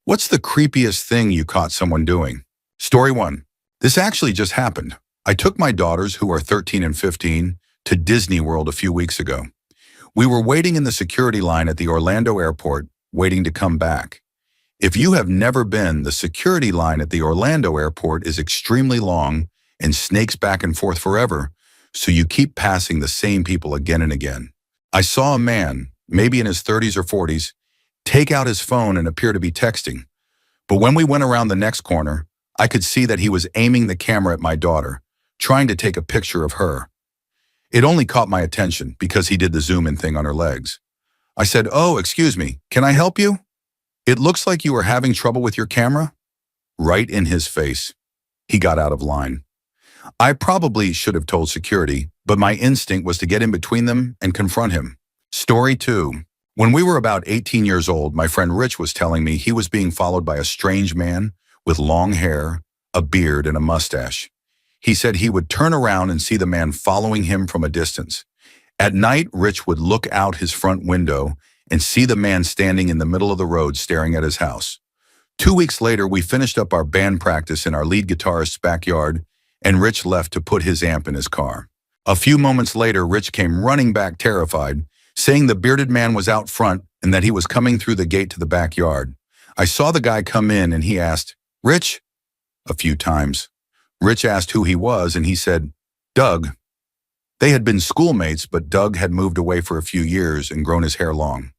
What's the creepiest thing you caught someone doing? Story 1. This actually just happened. I took my daughters, who are 13 and 15, to Disney World a few weeks ago. We were waiting in the security line at the Orlando airport, waiting to come back. If you have never been, the security line at the Orlando airport is extremely long and snakes back and forth forever, so you keep passing the same people again and again. I saw a man, maybe in his 30s or 40s, take out his phone and appear to be texting. But when we went around the next corner, I could see that he was aiming the camera at my daughter, trying to take a picture of her. It only caught my attention because he did the zoom in thing on her legs. I said, "Oh, excuse me, can I help you? It looks like you are having trouble with your camera." Right in his face. He got out of line. I probably should have told security, but my instinct was to get in between them and confront him. Story 2. When we were about 18 years old, my friend Rich was telling me he was being followed by a strange man with long hair, a beard, and a mustache. He said he would turn around and see the man following him from a distance. At night, Rich would look out his front window and see the man standing in the middle of the road staring at his house. 2 weeks later, we finished up our band practice in our lead guitarist's backyard, and Rich left to put his amp in his car. A few moments later, Rich came running back terrified, saying the bearded man was out front and that he was coming through the gate to the backyard. I saw the guy come in and he asked, "Rich?" a few times. Rich asked who he was and he said, "Doug." They had been schoolmates, but Doug had moved away for a few years and grown his hair long.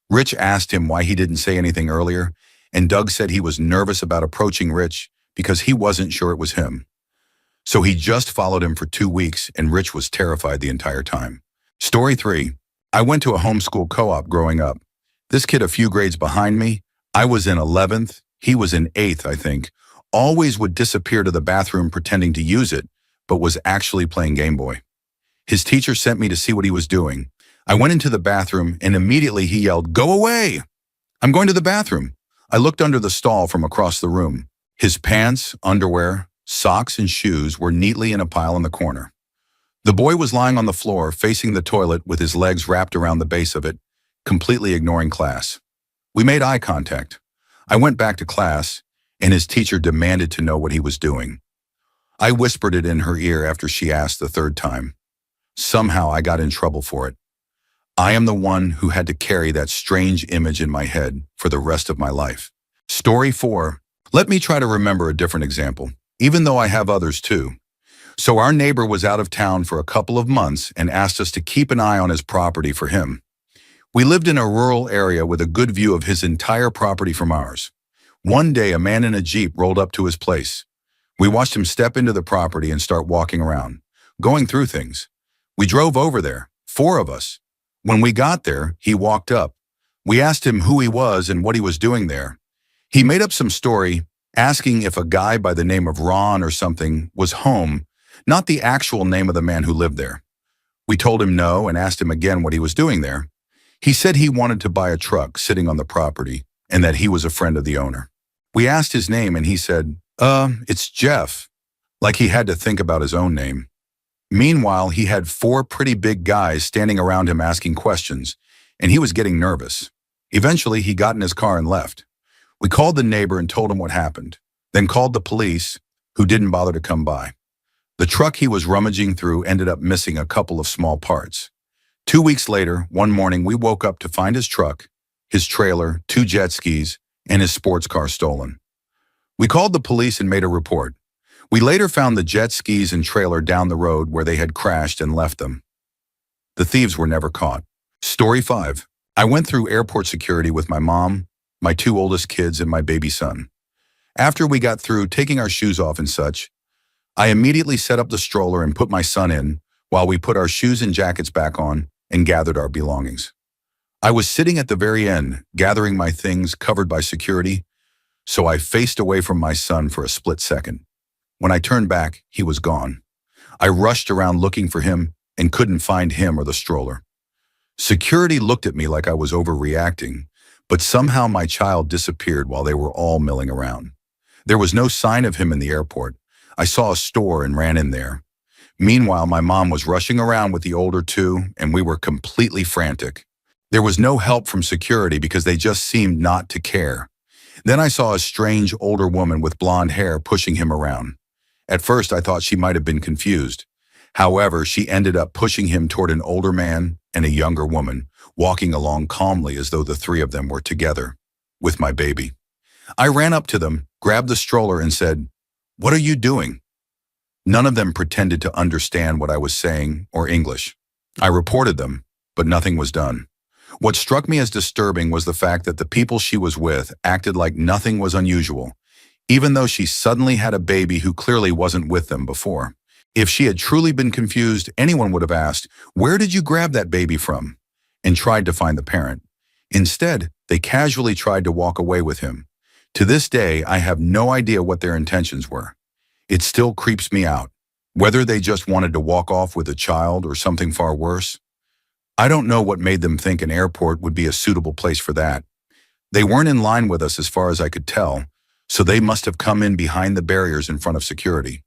Rich asked him why he didn't say anything earlier, and Doug said he was nervous about approaching Rich because he wasn't sure it was him. So he just followed him for 2 weeks, and Rich was terrified the entire time. Story 3. I went to a homeschool co-op growing up. This kid a few grades behind me, I was in 11th, he was in 8th, I think, always would disappear to the bathroom pretending to use it, but was actually playing Game Boy. His teacher sent me to see what he was doing. I went into the bathroom and immediately he yelled, "Go away! I'm going to the bathroom." I looked under the stall from across the room. His pants, underwear, socks, and shoes were neatly in a pile in the corner. The boy was lying on the floor, facing the toilet with his legs wrapped around the base of it, completely ignoring class. We made eye contact. I went back to class, and his teacher demanded to know what he was doing. I whispered it in her ear after she asked the third time. Somehow I got in trouble for it. I am the one who had to carry that strange image in my head for the rest of my life. Story 4. Let me try to remember a different example, even though I have others too. So our neighbor was out of town for a couple of months and asked us to keep an eye on his property for him. We lived in a rural area with a good view of his entire property from ours. One day, a man in a Jeep rolled up to his place. We watched him step into the property and start walking around, going through things. We drove over there, 4 of us. When we got there, he walked up. We asked him who he was and what he was doing there. He made up some story, asking if a guy by the name of Ron or something was home, not the actual name of the man who lived there. We told him no and asked him again what he was doing there. He said he wanted to buy a truck sitting on the property and that he was a friend of the owner. We asked his name and he said, it's Jeff, like he had to think about his own name. Meanwhile, he had 4 pretty big guys standing around him asking questions, and he was getting nervous. Eventually, he got in his car and left. We called the neighbor and told him what happened, then called the police, who didn't bother to come by. The truck he was rummaging through ended up missing a couple of small parts. 2 weeks later, one morning, we woke up to find his truck, his trailer, 2 jet skis, and his sports car stolen. We called the police and made a report. We later found the jet skis and trailer down the road where they had crashed and left them. The thieves were never caught. Story 5. I went through airport security with my mom, my 2 oldest kids, and my baby son. After we got through taking our shoes off and such, I immediately set up the stroller and put my son in while we put our shoes and jackets back on and gathered our belongings. I was sitting at the very end, gathering my things covered by security, so I faced away from my son for a split second. When I turned back, he was gone. I rushed around looking for him and couldn't find him or the stroller. Security looked at me like I was overreacting, but somehow my child disappeared while they were all milling around. There was no sign of him in the airport. I saw a store and ran in there. Meanwhile, my mom was rushing around with the older 2, and we were completely frantic. There was no help from security because they just seemed not to care. Then I saw a strange older woman with blonde hair pushing him around. At first, I thought she might have been confused. However, she ended up pushing him toward an older man and a younger woman, walking along calmly as though the three of them were together, with my baby. I ran up to them, grabbed the stroller and said, "What are you doing?" None of them pretended to understand what I was saying or English. I reported them, but nothing was done. What struck me as disturbing was the fact that the people she was with acted like nothing was unusual, even though she suddenly had a baby who clearly wasn't with them before. If she had truly been confused, anyone would have asked, "Where did you grab that baby from?" and tried to find the parent. Instead, they casually tried to walk away with him. To this day, I have no idea what their intentions were. It still creeps me out. Whether they just wanted to walk off with a child or something far worse. I don't know what made them think an airport would be a suitable place for that. They weren't in line with us as far as I could tell, so they must have come in behind the barriers in front of security.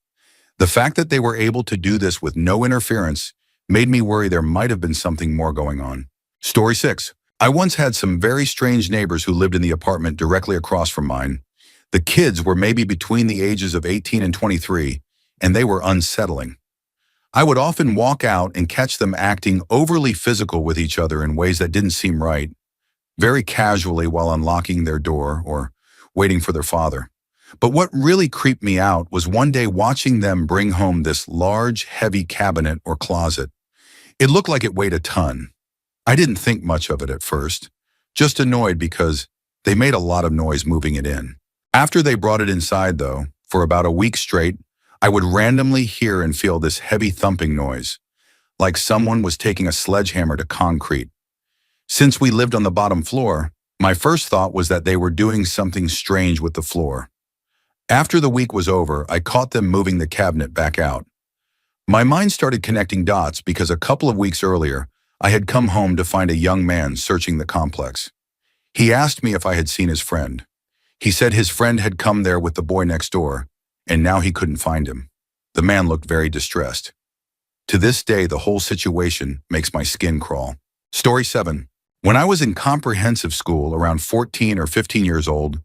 The fact that they were able to do this with no interference made me worry there might have been something more going on. Story 6. I once had some very strange neighbors who lived in the apartment directly across from mine. The kids were maybe between the ages of 18 and 23, and they were unsettling. I would often walk out and catch them acting overly physical with each other in ways that didn't seem right, very casually while unlocking their door or waiting for their father. But what really creeped me out was one day watching them bring home this large, heavy cabinet or closet. It looked like it weighed a ton. I didn't think much of it at first, just annoyed because they made a lot of noise moving it in. After they brought it inside, though, for about a week straight, I would randomly hear and feel this heavy thumping noise, like someone was taking a sledgehammer to concrete. Since we lived on the bottom floor, my first thought was that they were doing something strange with the floor. After the week was over, I caught them moving the cabinet back out. My mind started connecting dots because a couple of weeks earlier, I had come home to find a young man searching the complex. He asked me if I had seen his friend. He said his friend had come there with the boy next door, and now he couldn't find him. The man looked very distressed. To this day, the whole situation makes my skin crawl. Story 7. When I was in comprehensive school, around 14 or 15 years old,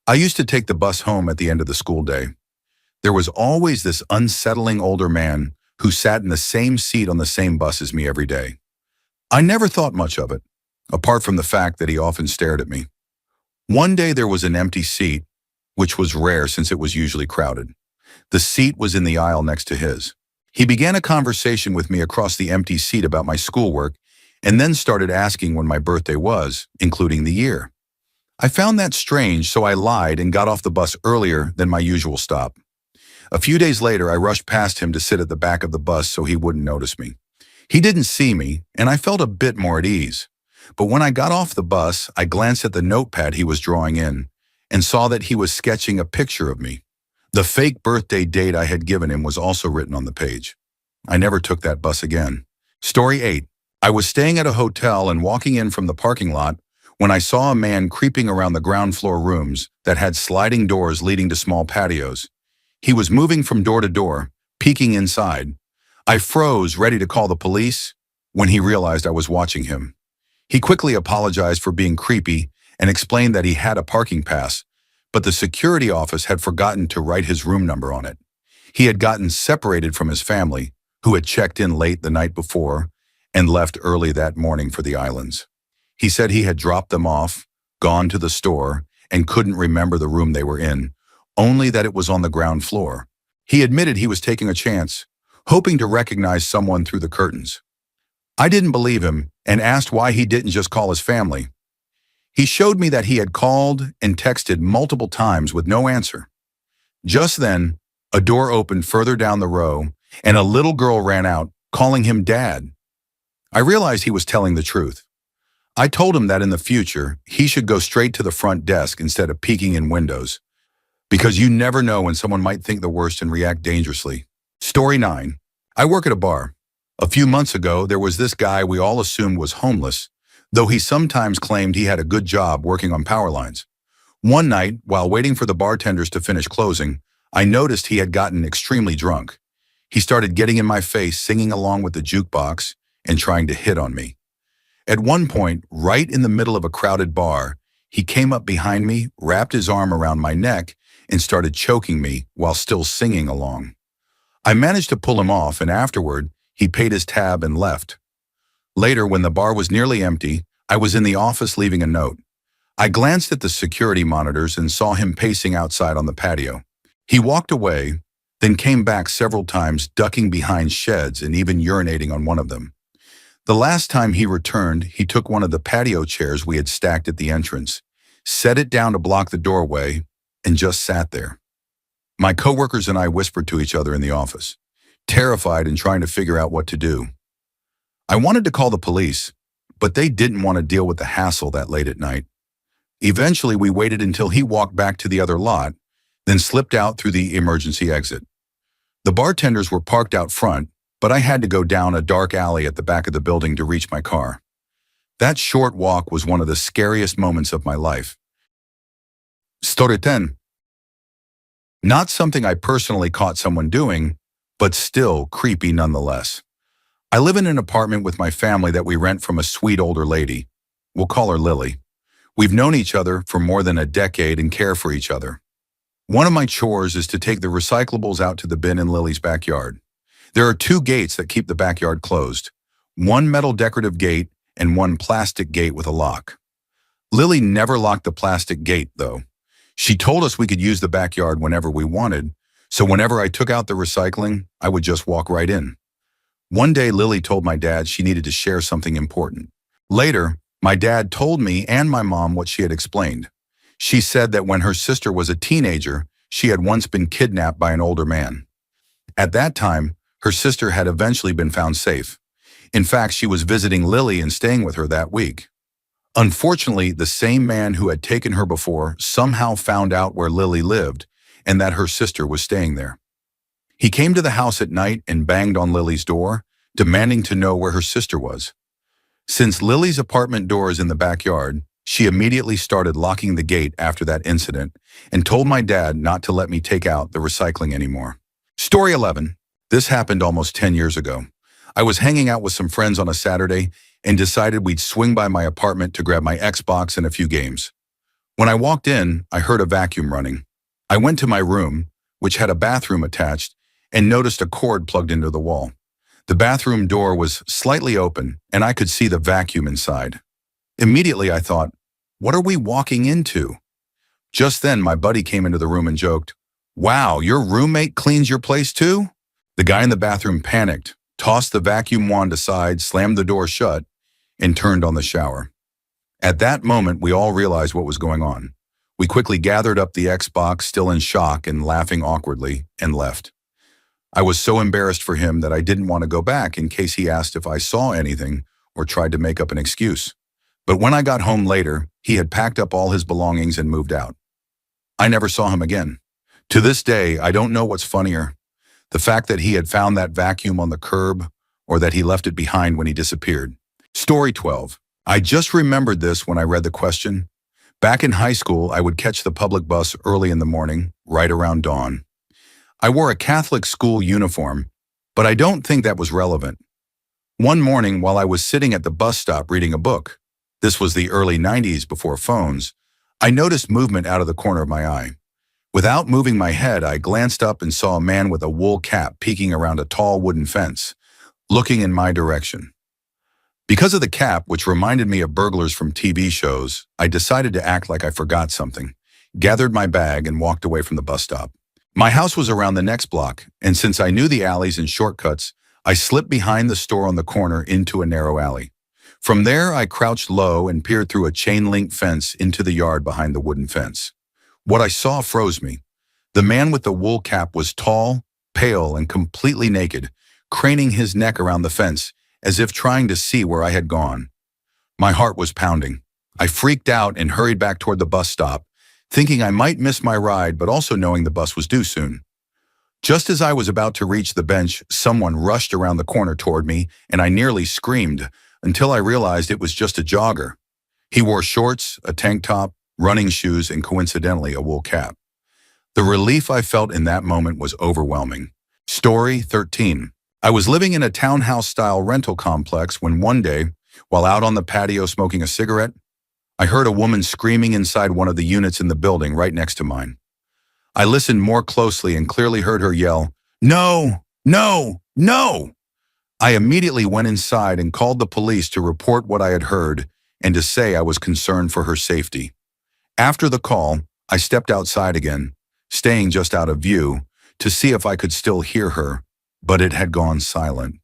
I used to take the bus home at the end of the school day. There was always this unsettling older man who sat in the same seat on the same bus as me every day. I never thought much of it, apart from the fact that he often stared at me. One day there was an empty seat, which was rare since it was usually crowded. The seat was in the aisle next to his. He began a conversation with me across the empty seat about my schoolwork and then started asking when my birthday was, including the year. I found that strange, so I lied and got off the bus earlier than my usual stop. A few days later, I rushed past him to sit at the back of the bus so he wouldn't notice me. He didn't see me, and I felt a bit more at ease. But when I got off the bus, I glanced at the notepad he was drawing in and saw that he was sketching a picture of me. The fake birthday date I had given him was also written on the page. I never took that bus again. Story 8. I was staying at a hotel and walking in from the parking lot when I saw a man creeping around the ground floor rooms that had sliding doors leading to small patios. He was moving from door to door, peeking inside. I froze, ready to call the police, when he realized I was watching him. He quickly apologized for being creepy and explained that he had a parking pass, but the security office had forgotten to write his room number on it. He had gotten separated from his family, who had checked in late the night before and left early that morning for the islands. He said he had dropped them off, gone to the store, and couldn't remember the room they were in, only that it was on the ground floor. He admitted he was taking a chance, hoping to recognize someone through the curtains. I didn't believe him and asked why he didn't just call his family. He showed me that he had called and texted multiple times with no answer. Just then, a door opened further down the row, and a little girl ran out, calling him Dad. I realized he was telling the truth. I told him that in the future, he should go straight to the front desk instead of peeking in windows, because you never know when someone might think the worst and react dangerously. Story 9. I work at a bar. A few months ago, there was this guy we all assumed was homeless, though he sometimes claimed he had a good job working on power lines. One night, while waiting for the bartenders to finish closing, I noticed he had gotten extremely drunk. He started getting in my face, singing along with the jukebox, and trying to hit on me. At one point, right in the middle of a crowded bar, he came up behind me, wrapped his arm around my neck, and started choking me while still singing along. I managed to pull him off, and afterward, he paid his tab and left. Later, when the bar was nearly empty, I was in the office leaving a note. I glanced at the security monitors and saw him pacing outside on the patio. He walked away, then came back several times, ducking behind sheds and even urinating on one of them. The last time he returned, he took one of the patio chairs we had stacked at the entrance, set it down to block the doorway, and just sat there. My coworkers and I whispered to each other in the office, terrified and trying to figure out what to do. I wanted to call the police, but they didn't want to deal with the hassle that late at night. Eventually, we waited until he walked back to the other lot, then slipped out through the emergency exit. The bartenders were parked out front, but I had to go down a dark alley at the back of the building to reach my car. That short walk was one of the scariest moments of my life. Story 10. Not something I personally caught someone doing, but still creepy nonetheless. I live in an apartment with my family that we rent from a sweet older lady. We'll call her Lily. We've known each other for more than a decade and care for each other. One of my chores is to take the recyclables out to the bin in Lily's backyard. There are 2 gates that keep the backyard closed, one metal decorative gate and one plastic gate with a lock. Lily never locked the plastic gate, though. She told us we could use the backyard whenever we wanted, so whenever I took out the recycling, I would just walk right in. One day, Lily told my dad she needed to share something important. Later, my dad told me and my mom what she had explained. She said that when her sister was a teenager, she had once been kidnapped by an older man. At that time, her sister had eventually been found safe. In fact, she was visiting Lily and staying with her that week. Unfortunately, the same man who had taken her before somehow found out where Lily lived and that her sister was staying there. He came to the house at night and banged on Lily's door, demanding to know where her sister was. Since Lily's apartment door is in the backyard, she immediately started locking the gate after that incident and told my dad not to let me take out the recycling anymore. Story 11. This happened almost 10 years ago. I was hanging out with some friends on a Saturday and decided we'd swing by my apartment to grab my Xbox and a few games. When I walked in, I heard a vacuum running. I went to my room, which had a bathroom attached, and noticed a cord plugged into the wall. The bathroom door was slightly open, and I could see the vacuum inside. Immediately, I thought, what are we walking into? Just then, my buddy came into the room and joked, "Wow, your roommate cleans your place too?" The guy in the bathroom panicked, tossed the vacuum wand aside, slammed the door shut, and turned on the shower. At that moment, we all realized what was going on. We quickly gathered up the Xbox, still in shock and laughing awkwardly, and left. I was so embarrassed for him that I didn't want to go back in case he asked if I saw anything or tried to make up an excuse. But when I got home later, he had packed up all his belongings and moved out. I never saw him again. To this day, I don't know what's funnier, the fact that he had found that vacuum on the curb or that he left it behind when he disappeared. Story 12. I just remembered this when I read the question. Back in high school, I would catch the public bus early in the morning, right around dawn. I wore a Catholic school uniform, but I don't think that was relevant. One morning, while I was sitting at the bus stop reading a book, this was the early 90s before phones, I noticed movement out of the corner of my eye. Without moving my head, I glanced up and saw a man with a wool cap peeking around a tall wooden fence, looking in my direction. Because of the cap, which reminded me of burglars from TV shows, I decided to act like I forgot something, gathered my bag, and walked away from the bus stop. My house was around the next block, and since I knew the alleys and shortcuts, I slipped behind the store on the corner into a narrow alley. From there, I crouched low and peered through a chain-link fence into the yard behind the wooden fence. What I saw froze me. The man with the wool cap was tall, pale, and completely naked, craning his neck around the fence as if trying to see where I had gone. My heart was pounding. I freaked out and hurried back toward the bus stop, thinking I might miss my ride, but also knowing the bus was due soon. Just as I was about to reach the bench, someone rushed around the corner toward me, and I nearly screamed until I realized it was just a jogger. He wore shorts, a tank top, running shoes, and coincidentally, a wool cap. The relief I felt in that moment was overwhelming. Story 13. I was living in a townhouse-style rental complex when one day, while out on the patio smoking a cigarette, I heard a woman screaming inside one of the units in the building right next to mine. I listened more closely and clearly heard her yell, "No! No! No!" I immediately went inside and called the police to report what I had heard and to say I was concerned for her safety. After the call, I stepped outside again, staying just out of view, to see if I could still hear her, but it had gone silent.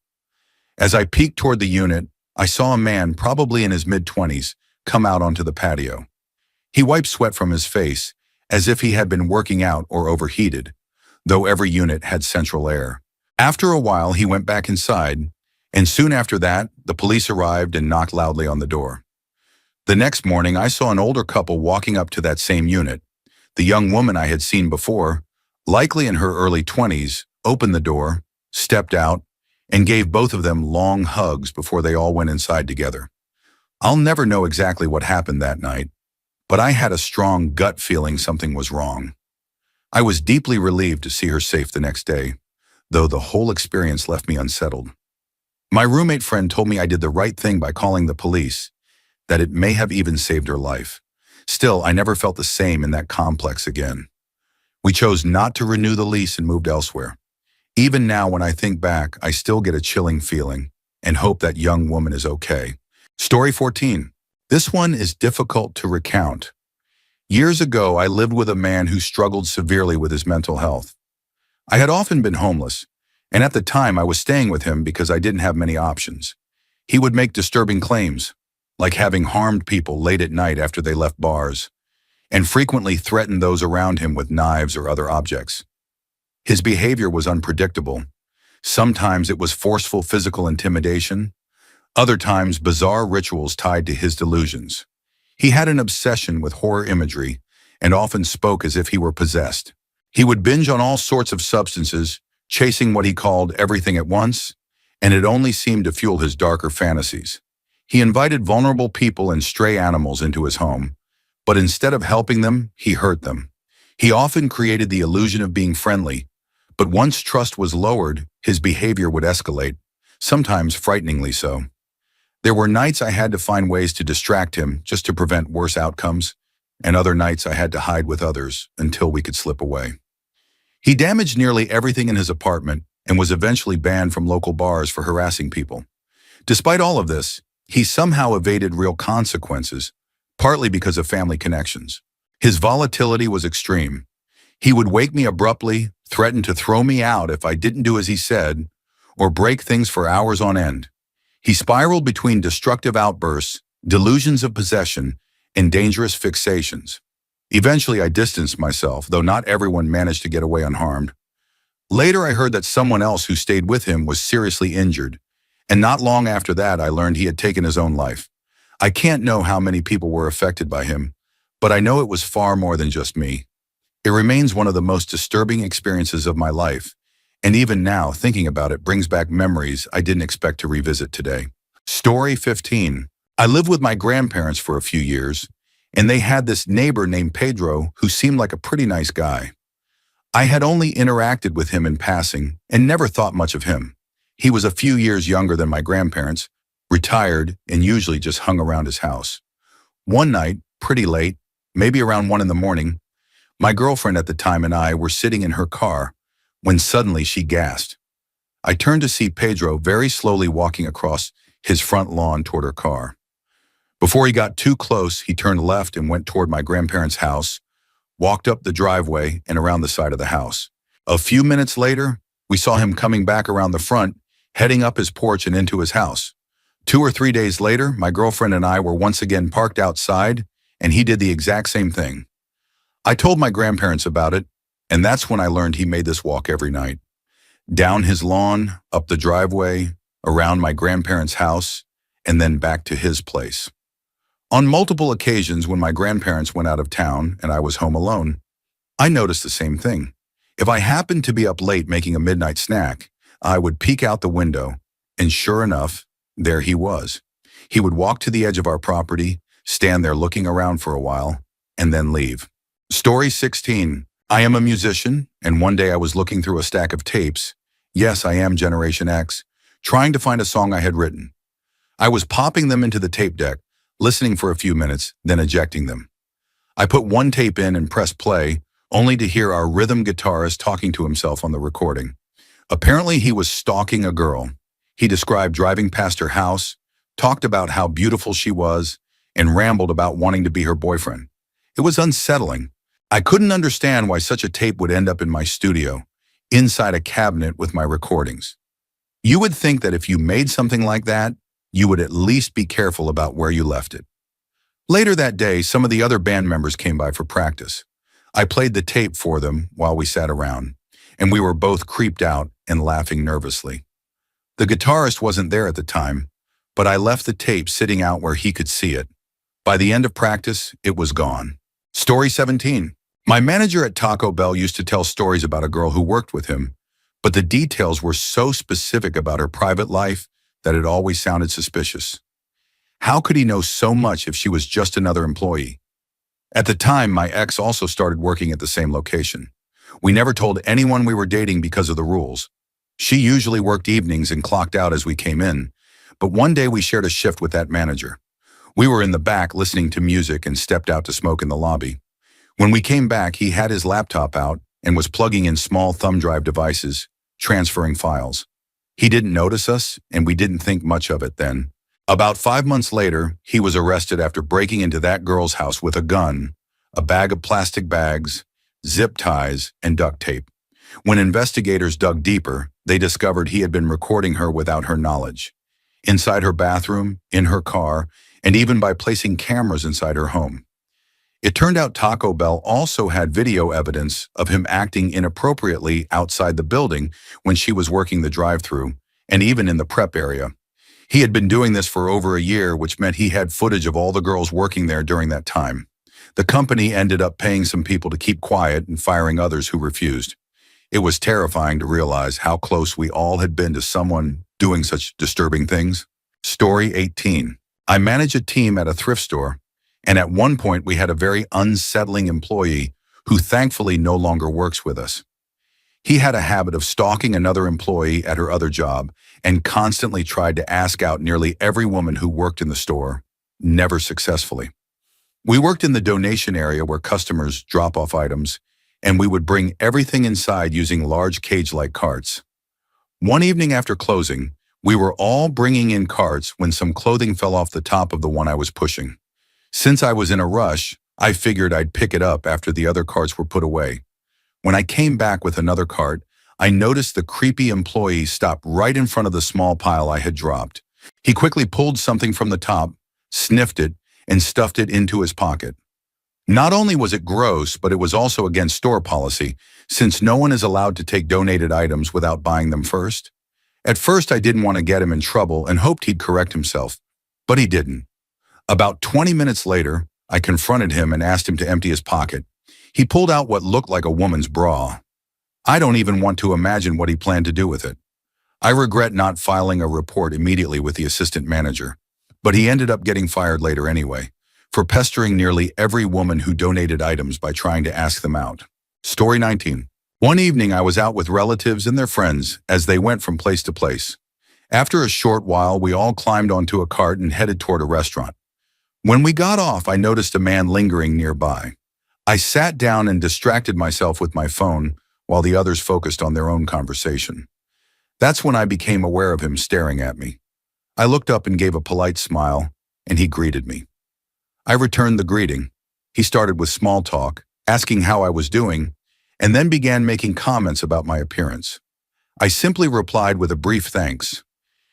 As I peeked toward the unit, I saw a man, probably in his mid-20s, come out onto the patio. He wiped sweat from his face, as if he had been working out or overheated, though every unit had central air. After a while, he went back inside, and soon after that, the police arrived and knocked loudly on the door. The next morning, I saw an older couple walking up to that same unit. The young woman I had seen before, likely in her early 20s, opened the door, stepped out, and gave both of them long hugs before they all went inside together. I'll never know exactly what happened that night, but I had a strong gut feeling something was wrong. I was deeply relieved to see her safe the next day, though the whole experience left me unsettled. My roommate friend told me I did the right thing by calling the police, that it may have even saved her life. Still, I never felt the same in that complex again. We chose not to renew the lease and moved elsewhere. Even now, when I think back, I still get a chilling feeling and hope that young woman is okay. Story 14. This one is difficult to recount. Years ago, I lived with a man who struggled severely with his mental health. I had often been homeless, and at the time I was staying with him because I didn't have many options. He would make disturbing claims, like having harmed people late at night after they left bars, and frequently threatened those around him with knives or other objects. His behavior was unpredictable. Sometimes it was forceful physical intimidation, other times bizarre rituals tied to his delusions. He had an obsession with horror imagery and often spoke as if he were possessed. He would binge on all sorts of substances, chasing what he called everything at once, and it only seemed to fuel his darker fantasies. He invited vulnerable people and stray animals into his home, but instead of helping them, he hurt them. He often created the illusion of being friendly, but once trust was lowered, his behavior would escalate, sometimes frighteningly so. There were nights I had to find ways to distract him just to prevent worse outcomes, and other nights I had to hide with others until we could slip away. He damaged nearly everything in his apartment and was eventually banned from local bars for harassing people. Despite all of this, he somehow evaded real consequences, partly because of family connections. His volatility was extreme. He would wake me abruptly, threaten to throw me out if I didn't do as he said, or break things for hours on end. He spiraled between destructive outbursts, delusions of possession, and dangerous fixations. Eventually, I distanced myself, though not everyone managed to get away unharmed. Later, I heard that someone else who stayed with him was seriously injured, and not long after that, I learned he had taken his own life. I can't know how many people were affected by him, but I know it was far more than just me. It remains one of the most disturbing experiences of my life, and even now, thinking about it brings back memories I didn't expect to revisit today. Story 15. I lived with my grandparents for a few years, and they had this neighbor named Pedro who seemed like a pretty nice guy. I had only interacted with him in passing and never thought much of him. He was a few years younger than my grandparents, retired, and usually just hung around his house. One night, pretty late, maybe around 1 in the morning, my girlfriend at the time and I were sitting in her car when suddenly she gasped. I turned to see Pedro very slowly walking across his front lawn toward her car. Before he got too close, he turned left and went toward my grandparents' house, walked up the driveway and around the side of the house. A few minutes later, we saw him coming back around the front, heading up his porch and into his house. 2 or 3 days later, my girlfriend and I were once again parked outside, and he did the exact same thing. I told my grandparents about it, and that's when I learned he made this walk every night. Down his lawn, up the driveway, around my grandparents' house, and then back to his place. On multiple occasions when my grandparents went out of town and I was home alone, I noticed the same thing. If I happened to be up late making a midnight snack, I would peek out the window, and sure enough, there he was. He would walk to the edge of our property, stand there looking around for a while, and then leave. Story 16. I am a musician, and one day I was looking through a stack of tapes. Yes, I am Generation X, trying to find a song I had written. I was popping them into the tape deck, listening for a few minutes, then ejecting them. I put one tape in and pressed play, only to hear our rhythm guitarist talking to himself on the recording. Apparently he was stalking a girl. He described driving past her house, talked about how beautiful she was, and rambled about wanting to be her boyfriend. It was unsettling. I couldn't understand why such a tape would end up in my studio, inside a cabinet with my recordings. You would think that if you made something like that, you would at least be careful about where you left it. Later that day, some of the other band members came by for practice. I played the tape for them while we sat around, and we were both creeped out and laughing nervously. The guitarist wasn't there at the time, but I left the tape sitting out where he could see it. By the end of practice, it was gone. Story 17. My manager at Taco Bell used to tell stories about a girl who worked with him, but the details were so specific about her private life that it always sounded suspicious. How could he know so much if she was just another employee? At the time, my ex also started working at the same location. We never told anyone we were dating because of the rules. She usually worked evenings and clocked out as we came in, but one day we shared a shift with that manager. We were in the back listening to music and stepped out to smoke in the lobby. When we came back, he had his laptop out and was plugging in small thumb drive devices, transferring files. He didn't notice us, and we didn't think much of it then. About 5 months later, he was arrested after breaking into that girl's house with a gun, a bag of plastic bags, zip ties, and duct tape. When investigators dug deeper, they discovered he had been recording her without her knowledge. Inside her bathroom, in her car, and even by placing cameras inside her home. It turned out Taco Bell also had video evidence of him acting inappropriately outside the building when she was working the drive-thru, and even in the prep area. He had been doing this for over a year, which meant he had footage of all the girls working there during that time. The company ended up paying some people to keep quiet and firing others who refused. It was terrifying to realize how close we all had been to someone doing such disturbing things. Story 18. I manage a team at a thrift store, and at one point we had a very unsettling employee who thankfully no longer works with us. He had a habit of stalking another employee at her other job and constantly tried to ask out nearly every woman who worked in the store, never successfully. We worked in the donation area where customers drop off items, and we would bring everything inside using large cage-like carts. One evening after closing, we were all bringing in carts when some clothing fell off the top of the one I was pushing. Since I was in a rush, I figured I'd pick it up after the other carts were put away. When I came back with another cart, I noticed the creepy employee stop right in front of the small pile I had dropped. He quickly pulled something from the top, sniffed it, and stuffed it into his pocket. Not only was it gross, but it was also against store policy, since no one is allowed to take donated items without buying them first. At first, I didn't want to get him in trouble and hoped he'd correct himself, but he didn't. About 20 minutes later, I confronted him and asked him to empty his pocket. He pulled out what looked like a woman's bra. I don't even want to imagine what he planned to do with it. I regret not filing a report immediately with the assistant manager, but he ended up getting fired later anyway, for pestering nearly every woman who donated items by trying to ask them out. Story 19. One evening I was out with relatives and their friends as they went from place to place. After a short while, we all climbed onto a cart and headed toward a restaurant. When we got off, I noticed a man lingering nearby. I sat down and distracted myself with my phone while the others focused on their own conversation. That's when I became aware of him staring at me. I looked up and gave a polite smile, and he greeted me. I returned the greeting. He started with small talk, asking how I was doing, and then began making comments about my appearance. I simply replied with a brief thanks.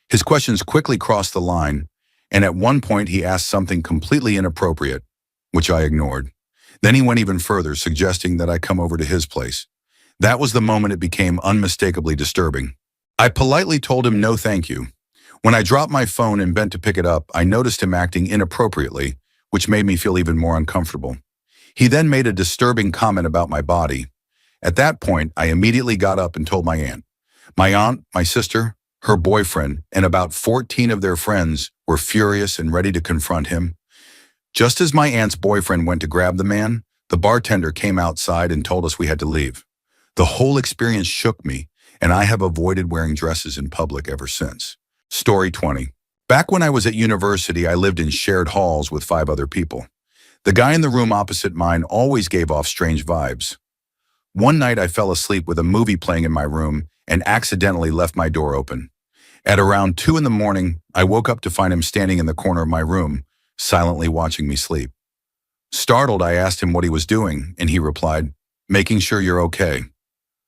His questions quickly crossed the line, and at one point he asked something completely inappropriate, which I ignored. Then he went even further, suggesting that I come over to his place. That was the moment it became unmistakably disturbing. I politely told him no thank you. When I dropped my phone and bent to pick it up, I noticed him acting inappropriately, which made me feel even more uncomfortable. He then made a disturbing comment about my body. At that point, I immediately got up and told my aunt. My aunt, my sister, her boyfriend, and about 14 of their friends were furious and ready to confront him. Just as my aunt's boyfriend went to grab the man, the bartender came outside and told us we had to leave. The whole experience shook me, and I have avoided wearing dresses in public ever since. Story 20. Back when I was at university, I lived in shared halls with 5 other people. The guy in the room opposite mine always gave off strange vibes. One night I fell asleep with a movie playing in my room and accidentally left my door open. At around 2 in the morning, I woke up to find him standing in the corner of my room, silently watching me sleep. Startled, I asked him what he was doing, and he replied, "Making sure you're okay."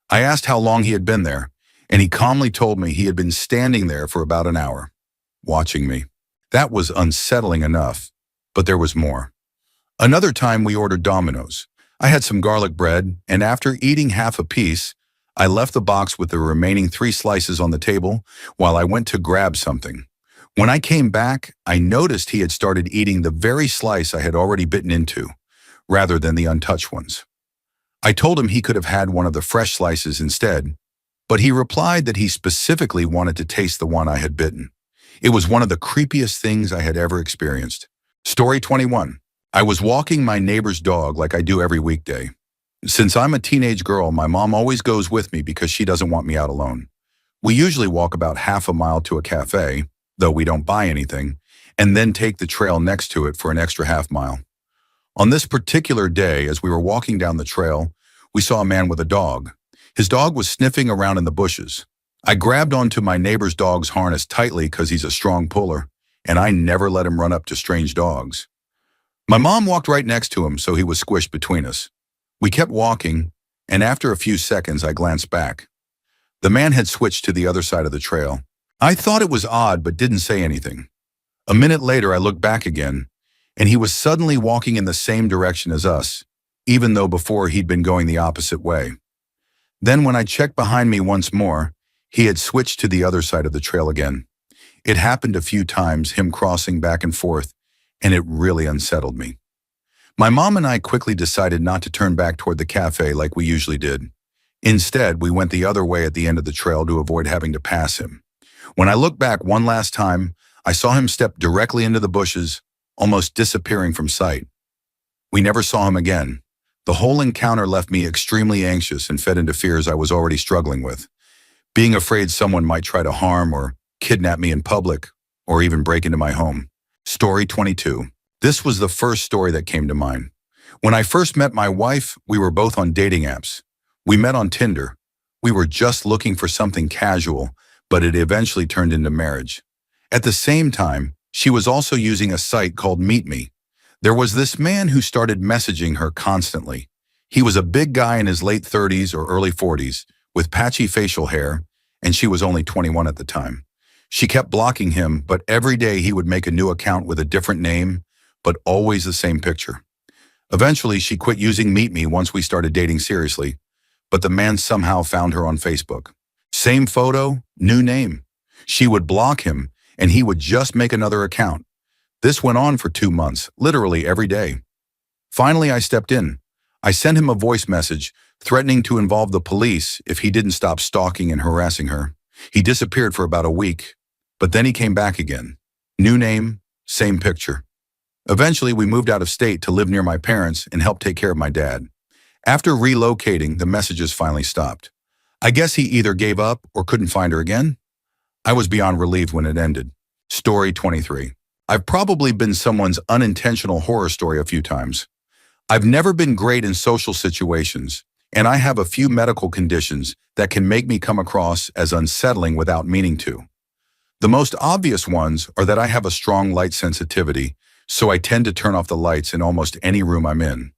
I asked how long he had been there, and he calmly told me he had been standing there for about an hour, watching me. That was unsettling enough, but there was more. Another time we ordered Domino's. I had some garlic bread, and after eating half a piece, I left the box with the remaining 3 slices on the table while I went to grab something. When I came back, I noticed he had started eating the very slice I had already bitten into, rather than the untouched ones. I told him he could have had one of the fresh slices instead, but he replied that he specifically wanted to taste the one I had bitten. It was one of the creepiest things I had ever experienced. Story 21. I was walking my neighbor's dog like I do every weekday. Since I'm a teenage girl, my mom always goes with me because she doesn't want me out alone. We usually walk about half a mile to a cafe, though we don't buy anything, and then take the trail next to it for an extra half mile. On this particular day, as we were walking down the trail, we saw a man with a dog. His dog was sniffing around in the bushes. I grabbed onto my neighbor's dog's harness tightly because he's a strong puller, and I never let him run up to strange dogs. My mom walked right next to him, so he was squished between us. We kept walking, and after a few seconds, I glanced back. The man had switched to the other side of the trail. I thought it was odd, but didn't say anything. A minute later, I looked back again, and he was suddenly walking in the same direction as us, even though before he'd been going the opposite way. Then when I checked behind me once more, he had switched to the other side of the trail again. It happened a few times, him crossing back and forth, and it really unsettled me. My mom and I quickly decided not to turn back toward the cafe like we usually did. Instead, we went the other way at the end of the trail to avoid having to pass him. When I looked back one last time, I saw him step directly into the bushes, almost disappearing from sight. We never saw him again. The whole encounter left me extremely anxious and fed into fears I was already struggling with. Being afraid someone might try to harm or kidnap me in public, or even break into my home. Story 22. This was the first story that came to mind. When I first met my wife, we were both on dating apps. We met on Tinder. We were just looking for something casual, but it eventually turned into marriage. At the same time, she was also using a site called Meet Me. There was this man who started messaging her constantly. He was a big guy in his late 30s or early 40s, with patchy facial hair, and she was only 21 at the time. She kept blocking him, but every day he would make a new account with a different name, but always the same picture. Eventually, she quit using Meet Me once we started dating seriously, but the man somehow found her on Facebook. Same photo, new name. She would block him, and he would just make another account. This went on for 2 months, literally every day. Finally, I stepped in. I sent him a voice message threatening to involve the police if he didn't stop stalking and harassing her. He disappeared for about a week, but then he came back again. New name, same picture. Eventually, we moved out of state to live near my parents and help take care of my dad. After relocating, the messages finally stopped. I guess he either gave up or couldn't find her again. I was beyond relieved when it ended. Story 23. I've probably been someone's unintentional horror story a few times. I've never been great in social situations, and I have a few medical conditions that can make me come across as unsettling without meaning to. The most obvious ones are that I have a strong light sensitivity, so I tend to turn off the lights in almost any room I'm in.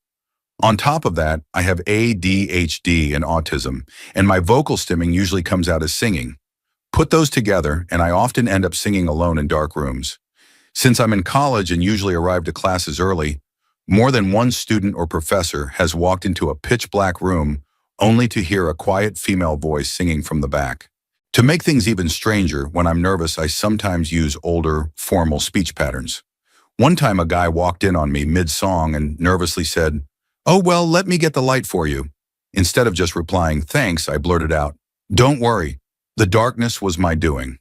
On top of that, I have ADHD and autism, and my vocal stimming usually comes out as singing. Put those together, and I often end up singing alone in dark rooms. Since I'm in college and usually arrive to classes early, more than one student or professor has walked into a pitch-black room only to hear a quiet female voice singing from the back. To make things even stranger, when I'm nervous, I sometimes use older, formal speech patterns. One time a guy walked in on me mid-song and nervously said, "Oh, well, let me get the light for you." Instead of just replying, "Thanks," I blurted out, "Don't worry, the darkness was my doing."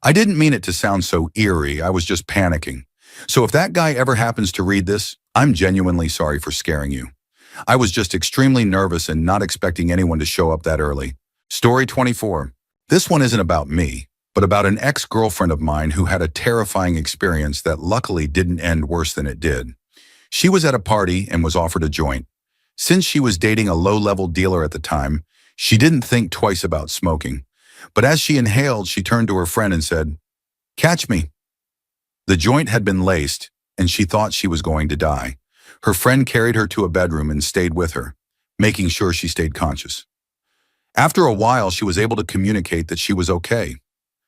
I didn't mean it to sound so eerie, I was just panicking. So if that guy ever happens to read this, I'm genuinely sorry for scaring you. I was just extremely nervous and not expecting anyone to show up that early. Story 24. This one isn't about me. but about an ex-girlfriend of mine who had a terrifying experience that luckily didn't end worse than it did. She was at a party and was offered a joint. Since she was dating a low-level dealer at the time, she didn't think twice about smoking. But as she inhaled, she turned to her friend and said, "Catch me." The joint had been laced, and she thought she was going to die. Her friend carried her to a bedroom and stayed with her, making sure she stayed conscious. After a while, she was able to communicate that she was okay.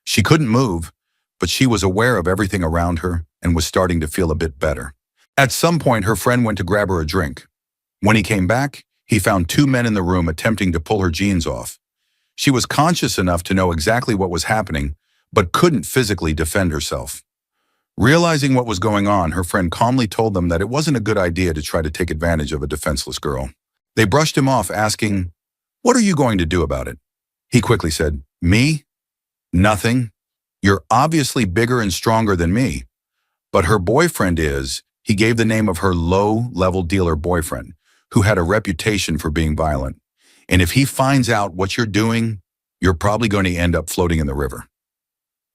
She couldn't move, but she was aware of everything around her and was starting to feel a bit better. At some point, her friend went to grab her a drink. When he came back, he found two men in the room attempting to pull her jeans off. She was conscious enough to know exactly what was happening, but couldn't physically defend herself. Realizing what was going on, her friend calmly told them that it wasn't a good idea to try to take advantage of a defenseless girl. They brushed him off, asking, "What are you going to do about it?" He quickly said, "Me? Nothing. You're obviously bigger and stronger than me." But her boyfriend is, he gave the name of her low-level dealer boyfriend, who had a reputation for being violent. And if he finds out what you're doing, you're probably going to end up floating in the river.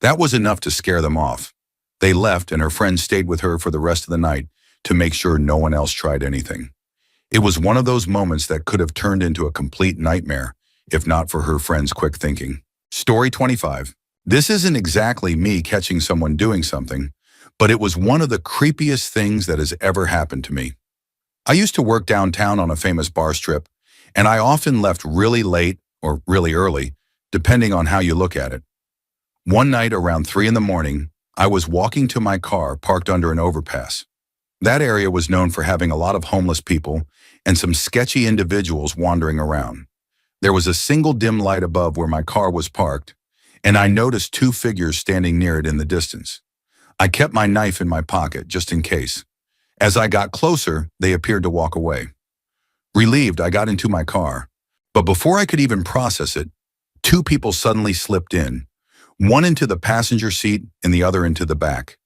That was enough to scare them off. They left, and her friend stayed with her for the rest of the night to make sure no one else tried anything. It was one of those moments that could have turned into a complete nightmare, if not for her friend's quick thinking. Story 25. This isn't exactly me catching someone doing something, but it was one of the creepiest things that has ever happened to me. I used to work downtown on a famous bar strip, and I often left really late or really early, depending on how you look at it. One night around 3 in the morning, I was walking to my car parked under an overpass. That area was known for having a lot of homeless people and some sketchy individuals wandering around. There was a single dim light above where my car was parked, and I noticed two figures standing near it in the distance. I kept my knife in my pocket just in case. As I got closer, they appeared to walk away. Relieved, I got into my car, but before I could even process it, two people suddenly slipped in, one into the passenger seat and the other into the back.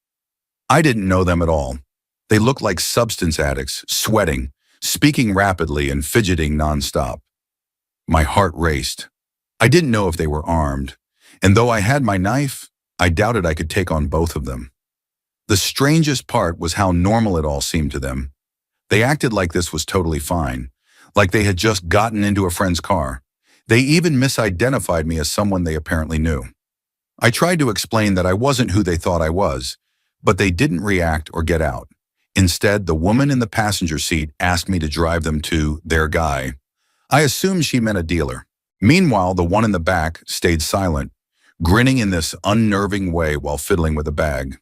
I didn't know them at all. They looked like substance addicts, sweating, speaking rapidly, and fidgeting nonstop. My heart raced. I didn't know if they were armed, and though I had my knife, I doubted I could take on both of them. The strangest part was how normal it all seemed to them. They acted like this was totally fine, like they had just gotten into a friend's car. They even misidentified me as someone they apparently knew. I tried to explain that I wasn't who they thought I was, but they didn't react or get out. Instead, the woman in the passenger seat asked me to drive them to their guy. I assumed she meant a dealer. Meanwhile, the one in the back stayed silent, grinning in this unnerving way while fiddling with a bag.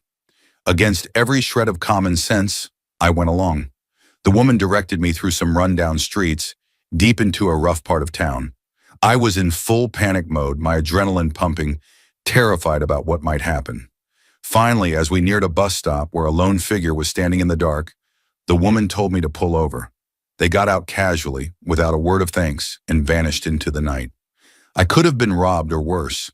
Against every shred of common sense, I went along. The woman directed me through some rundown streets, deep into a rough part of town. I was in full panic mode, my adrenaline pumping, terrified about what might happen. Finally, as we neared a bus stop where a lone figure was standing in the dark, the woman told me to pull over. They got out casually, without a word of thanks, and vanished into the night. I could have been robbed or worse.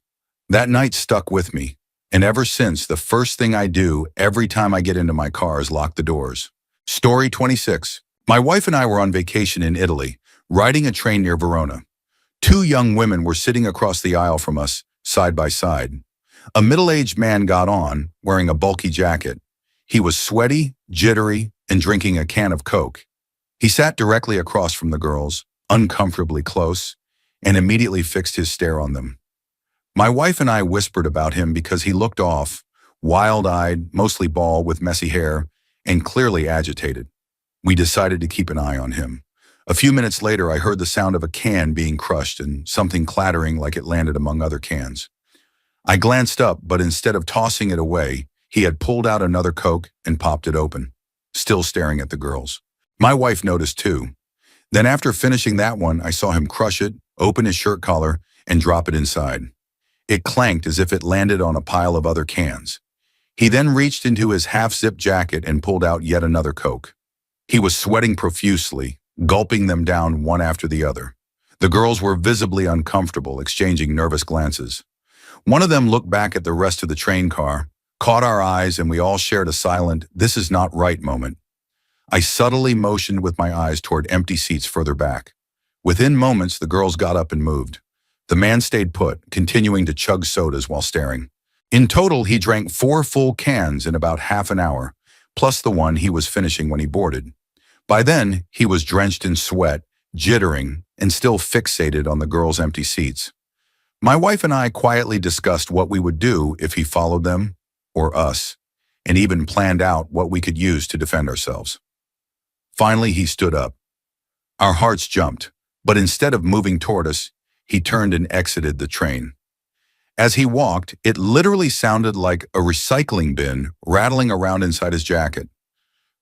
That night stuck with me, and ever since, the first thing I do every time I get into my car is lock the doors. Story 26. My wife and I were on vacation in Italy, riding a train near Verona. Two young women were sitting across the aisle from us, side by side. A middle-aged man got on, wearing a bulky jacket. He was sweaty, jittery, and drinking a can of Coke. He sat directly across from the girls, uncomfortably close, and immediately fixed his stare on them. My wife and I whispered about him because he looked off, wild-eyed, mostly bald with messy hair, and clearly agitated. We decided to keep an eye on him. A few minutes later, I heard the sound of a can being crushed and something clattering like it landed among other cans. I glanced up, but instead of tossing it away, he had pulled out another Coke and popped it open, still staring at the girls. My wife noticed too. Then after finishing that one, I saw him crush it, open his shirt collar, and drop it inside. It clanked as if it landed on a pile of other cans. He then reached into his half-zip jacket and pulled out yet another Coke. He was sweating profusely, gulping them down one after the other. The girls were visibly uncomfortable, exchanging nervous glances. One of them looked back at the rest of the train car, caught our eyes, and we all shared a silent, "This is not right" moment. I subtly motioned with my eyes toward empty seats further back. Within moments, the girls got up and moved. The man stayed put, continuing to chug sodas while staring. In total, he drank 4 full cans in about half an hour, plus the one he was finishing when he boarded. By then, he was drenched in sweat, jittering, and still fixated on the girls' empty seats. My wife and I quietly discussed what we would do if he followed them, or us, and even planned out what we could use to defend ourselves. Finally, he stood up. Our hearts jumped, but instead of moving toward us, he turned and exited the train. As he walked, it literally sounded like a recycling bin rattling around inside his jacket.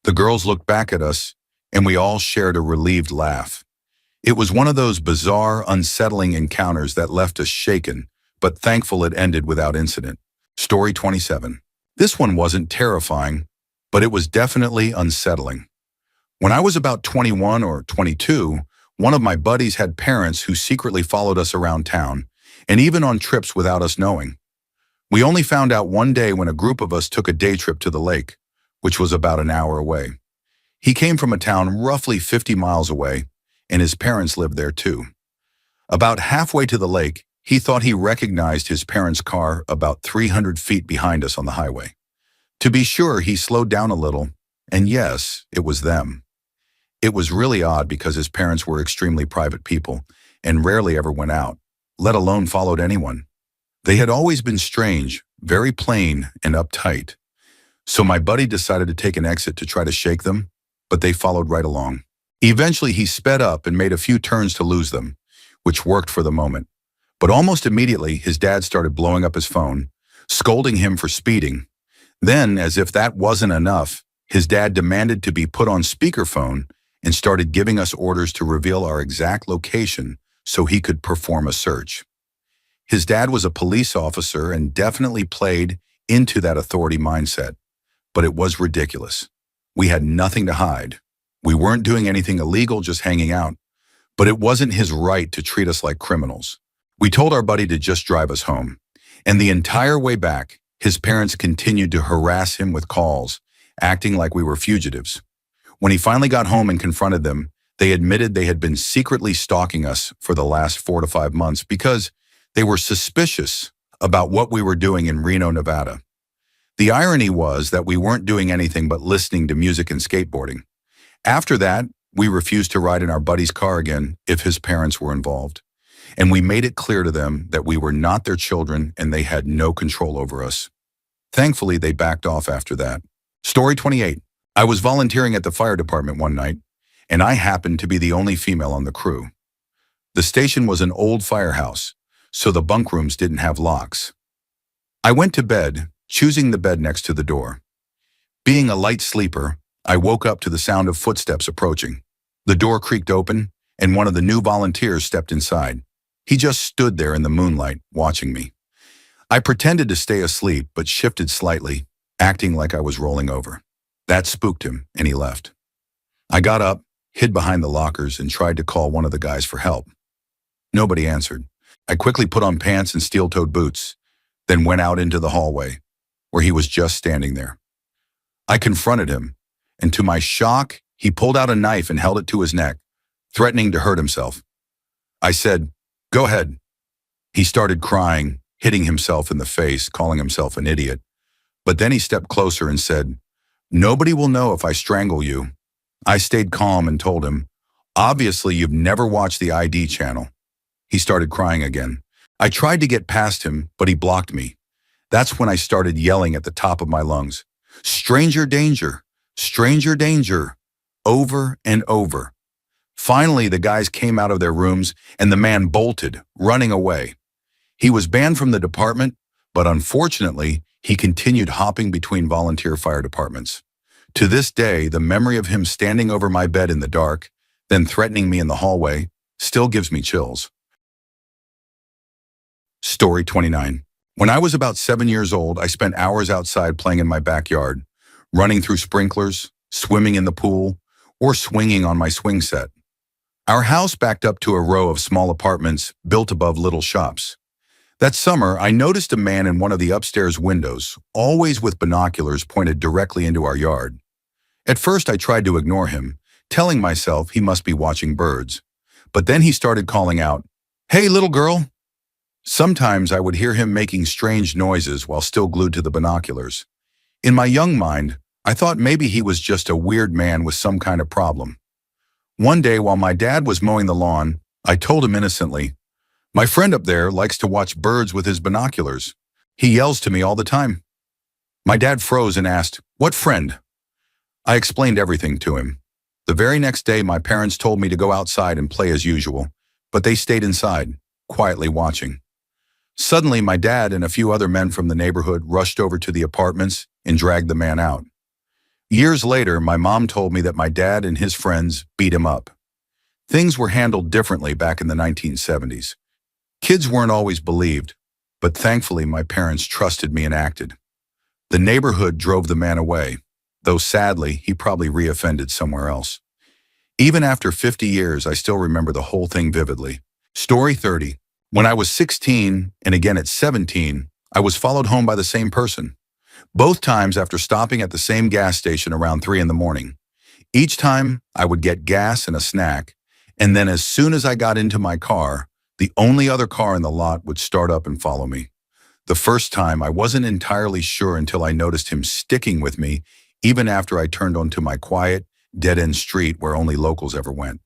The girls looked back at us, and we all shared a relieved laugh. It was one of those bizarre, unsettling encounters that left us shaken, but thankful it ended without incident. Story 27. This one wasn't terrifying, but it was definitely unsettling. When I was about 21 or 22, one of my buddies had parents who secretly followed us around town, and even on trips without us knowing. We only found out one day when a group of us took a day trip to the lake, which was about an hour away. He came from a town roughly 50 miles away, and his parents lived there too. About halfway to the lake, he thought he recognized his parents' car about 300 feet behind us on the highway. To be sure, he slowed down a little, and yes, it was them. It was really odd because his parents were extremely private people and rarely ever went out, let alone followed anyone. They had always been strange, very plain and uptight. So my buddy decided to take an exit to try to shake them, but they followed right along. Eventually, he sped up and made a few turns to lose them, which worked for the moment. But almost immediately, his dad started blowing up his phone, scolding him for speeding. Then, as if that wasn't enough, his dad demanded to be put on speakerphone and started giving us orders to reveal our exact location so he could perform a search. His dad was a police officer and definitely played into that authority mindset, but it was ridiculous. We had nothing to hide. We weren't doing anything illegal, just hanging out, but it wasn't his right to treat us like criminals. We told our buddy to just drive us home, and the entire way back, his parents continued to harass him with calls, acting like we were fugitives. When he finally got home and confronted them, they admitted they had been secretly stalking us for the last 4 to 5 months because they were suspicious about what we were doing in Reno, Nevada. The irony was that we weren't doing anything but listening to music and skateboarding. After that, we refused to ride in our buddy's car again if his parents were involved. And we made it clear to them that we were not their children and they had no control over us. Thankfully, they backed off after that. Story 28. I was volunteering at the fire department one night, and I happened to be the only female on the crew. The station was an old firehouse, so the bunk rooms didn't have locks. I went to bed, choosing the bed next to the door. Being a light sleeper, I woke up to the sound of footsteps approaching. The door creaked open, and one of the new volunteers stepped inside. He just stood there in the moonlight, watching me. I pretended to stay asleep, but shifted slightly, acting like I was rolling over. That spooked him, and he left. I got up, hid behind the lockers, and tried to call one of the guys for help. Nobody answered. I quickly put on pants and steel-toed boots, then went out into the hallway, where he was just standing there. I confronted him, and to my shock, he pulled out a knife and held it to his neck, threatening to hurt himself. I said, "Go ahead." He started crying, hitting himself in the face, calling himself an idiot. But then he stepped closer and said, "Nobody will know if I strangle you." I stayed calm and told him, "Obviously, you've never watched the ID channel." He started crying again. I tried to get past him, but he blocked me. That's when I started yelling at the top of my lungs, "Stranger danger! Stranger danger!" over and over. Finally, the guys came out of their rooms and the man bolted, running away. He was banned from the department, but unfortunately, he continued hopping between volunteer fire departments. To this day, the memory of him standing over my bed in the dark, then threatening me in the hallway, still gives me chills. Story 29. When I was about 7 years old, I spent hours outside playing in my backyard, running through sprinklers, swimming in the pool, or swinging on my swing set. Our house backed up to a row of small apartments built above little shops. That summer, I noticed a man in one of the upstairs windows, always with binoculars pointed directly into our yard. At first, I tried to ignore him, telling myself he must be watching birds. But then he started calling out, "Hey, little girl." Sometimes I would hear him making strange noises while still glued to the binoculars. In my young mind, I thought maybe he was just a weird man with some kind of problem. One day while my dad was mowing the lawn, I told him innocently, "My friend up there likes to watch birds with his binoculars. He yells to me all the time." My dad froze and asked, "What friend?" I explained everything to him. The very next day, my parents told me to go outside and play as usual, but they stayed inside, quietly watching. Suddenly, my dad and a few other men from the neighborhood rushed over to the apartments and dragged the man out. Years later, my mom told me that my dad and his friends beat him up. Things were handled differently back in the 1970s. Kids weren't always believed, but thankfully my parents trusted me and acted. The neighborhood drove the man away, though sadly he probably reoffended somewhere else. Even after 50 years, I still remember the whole thing vividly. Story 30. When I was 16, and again at 17, I was followed home by the same person. Both times after stopping at the same gas station around 3 in the morning. Each time, I would get gas and a snack, and then as soon as I got into my car, the only other car in the lot would start up and follow me. The first time, I wasn't entirely sure until I noticed him sticking with me, even after I turned onto my quiet, dead-end street where only locals ever went.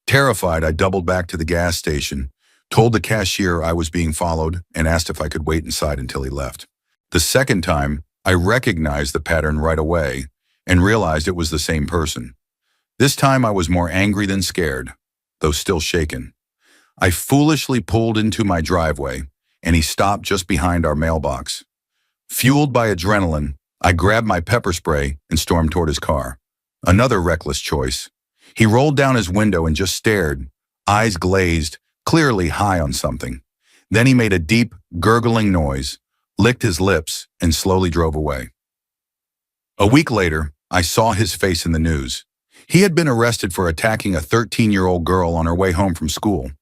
Terrified, I doubled back to the gas station, told the cashier I was being followed, and asked if I could wait inside until he left. The second time, I recognized the pattern right away and realized it was the same person. This time I was more angry than scared, though still shaken. I foolishly pulled into my driveway, and he stopped just behind our mailbox. Fueled by adrenaline, I grabbed my pepper spray and stormed toward his car. Another reckless choice. He rolled down his window and just stared, eyes glazed, clearly high on something. Then he made a deep, gurgling noise, licked his lips, and slowly drove away. A week later, I saw his face in the news. He had been arrested for attacking a 13-year-old girl on her way home from school.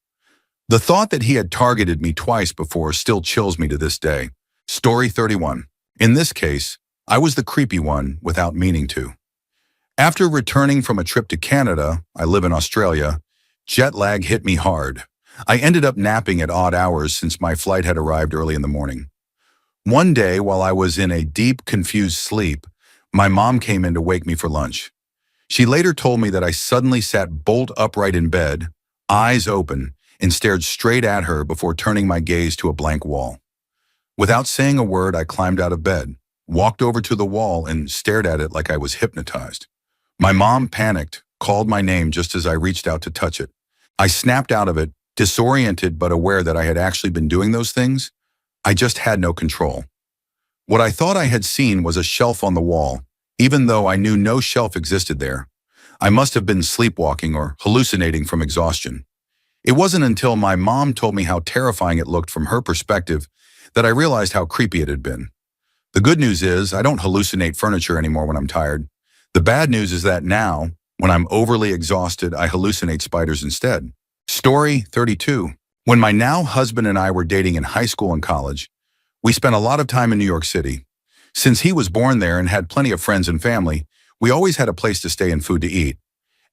The thought that he had targeted me twice before still chills me to this day. Story 31. In this case, I was the creepy one without meaning to. After returning from a trip to Canada, I live in Australia, jet lag hit me hard. I ended up napping at odd hours since my flight had arrived early in the morning. One day, while I was in a deep, confused sleep, my mom came in to wake me for lunch. She later told me that I suddenly sat bolt upright in bed, eyes open, and stared straight at her before turning my gaze to a blank wall. Without saying a word, I climbed out of bed, walked over to the wall, and stared at it like I was hypnotized. My mom panicked, called my name just as I reached out to touch it. I snapped out of it, disoriented but aware that I had actually been doing those things. I just had no control. What I thought I had seen was a shelf on the wall, even though I knew no shelf existed there. I must have been sleepwalking or hallucinating from exhaustion. It wasn't until my mom told me how terrifying it looked from her perspective that I realized how creepy it had been. The good news is I don't hallucinate furniture anymore when I'm tired. The bad news is that now, when I'm overly exhausted, I hallucinate spiders instead. Story 32. When my now husband and I were dating in high school and college, we spent a lot of time in New York City. Since he was born there and had plenty of friends and family, we always had a place to stay and food to eat.